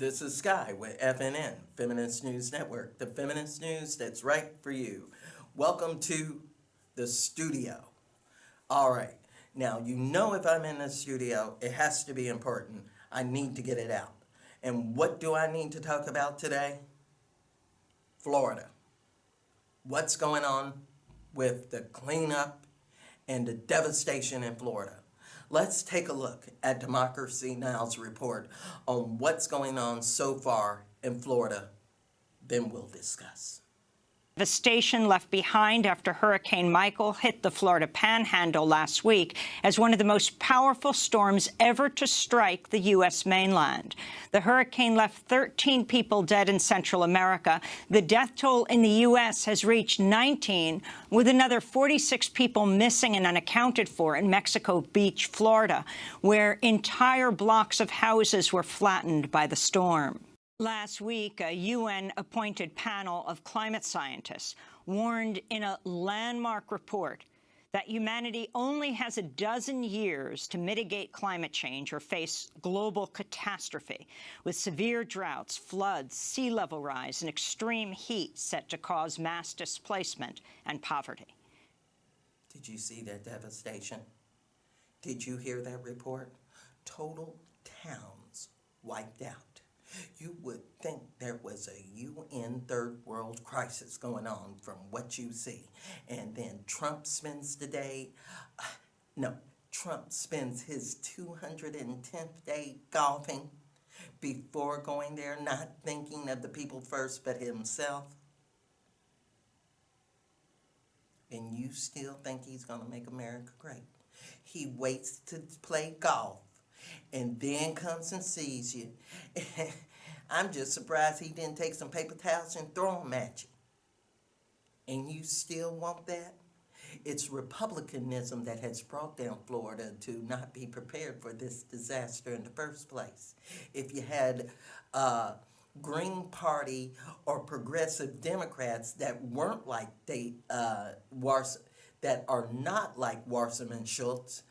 This is Sky with FNN-Feminist News Network, the feminist news that's right for you. Welcome to the studio. All right, now you know if I'm in the studio, it has to be important. I need to get it out. And what do I need to talk about today? Florida. What's going on with the cleanup and the devastation in Florida? Let's take a look at Democracy Now!'s report on what's going on so far in Florida. Then we'll discuss. Devastation left behind after Hurricane Michael hit the Florida Panhandle last week as one of the most powerful storms ever to strike the U.S. mainland. The hurricane left 13 people dead in Central America. The death toll in the U.S. has reached 19, with another 46 people missing and unaccounted for in Mexico Beach, Florida, where entire blocks of houses were flattened by the storm. Last week, a UN-appointed panel of climate scientists warned in a landmark report that humanity only has a dozen years to mitigate climate change or face global catastrophe, with severe droughts, floods, sea level rise, and extreme heat set to cause mass displacement and poverty. Did you see that devastation? Did you hear that report? Total towns wiped out. You would think there was a UN third world crisis going on from what you see. And then Trump spends the day, Trump spends his 210th day golfing before going there, not thinking of the people first but himself. And you still think he's going to make America great. He waits to play golf and then comes and sees you. I'm just surprised he didn't take some paper towels and throw them at you. And you still want that? It's republicanism that has brought down Florida to not be prepared for this disaster in the first place. If you had Green Party or progressive Democrats that weren't like that are not like Wasserman Schultz,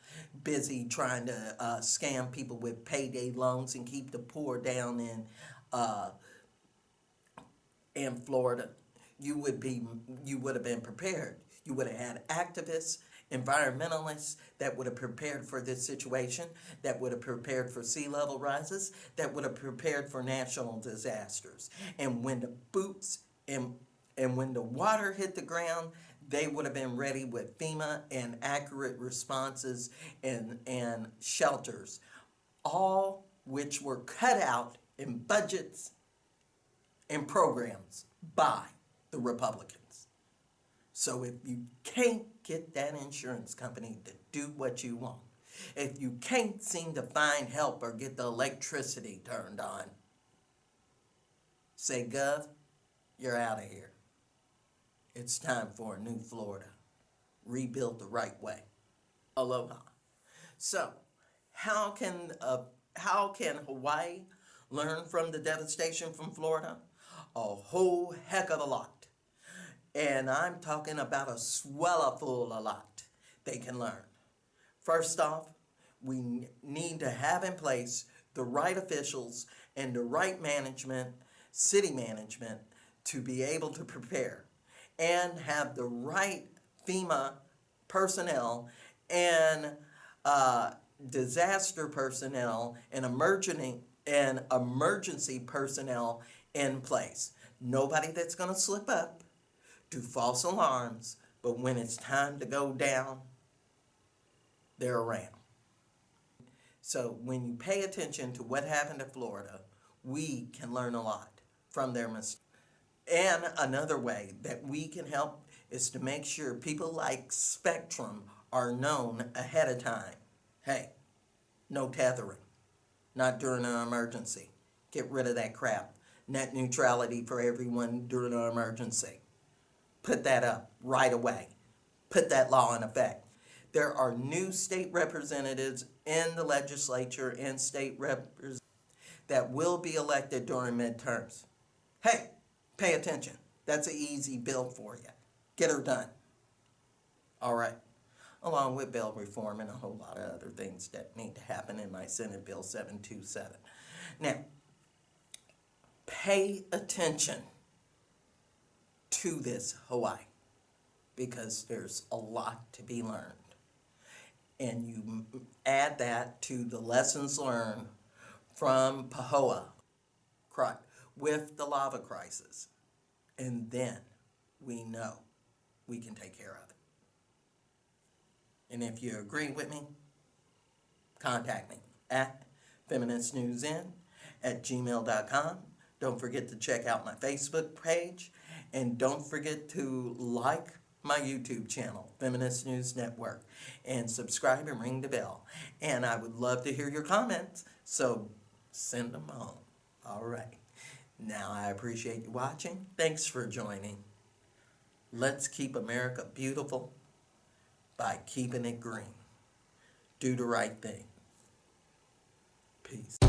busy trying to scam people with payday loans and keep the poor down in Florida, you would have been prepared. You would have had activists, environmentalists that would have prepared for this situation, that would have prepared for sea level rises, that would have prepared for national disasters. And when the boots and when the water hit the ground, they would have been ready with FEMA and accurate responses and shelters, all which were cut out in budgets and programs by the Republicans. So if you can't get that insurance company to do what you want, if you can't seem to find help or get the electricity turned on, say, Gov, you're out of here. It's time for a new Florida, rebuilt the right way. Aloha. So, how can Hawaii learn from the devastation from Florida? A whole heck of a lot. And I'm talking about a swellaful a lot they can learn. First off, we need to have in place the right officials and the right management, city management, to be able to prepare and have the right FEMA personnel and disaster personnel and emergency personnel in place. Nobody that's going to slip up, do false alarms, but when it's time to go down, they're around. So when you pay attention to what happened to Florida, we can learn a lot from their mistakes. And another way that we can help is to make sure people like Spectrum are known ahead of time. Hey, no tethering, not during an emergency. Get rid of that crap. Net neutrality for everyone during an emergency. Put that up right away. Put that law in effect. There are new state representatives in the legislature and state representatives that will be elected during midterms. Hey, pay attention. That's an easy bill for you. Get her done. All right. Along with bill reform and a whole lot of other things that need to happen in my Senate Bill 727. Now, pay attention to this Hawaii, because there's a lot to be learned. And you add that to the lessons learned from Pahoa with the lava crisis, and then we know we can take care of it. And if you agree with me, contact me at FeministNewsN@gmail.com. Don't forget to check out my Facebook page, and don't forget to like my YouTube channel, Feminist News Network, and subscribe and ring the bell. And I would love to hear your comments, so send them on. All right. Now, I appreciate you watching. Thanks for joining. Let's keep America beautiful by keeping it green. Do the right thing. Peace.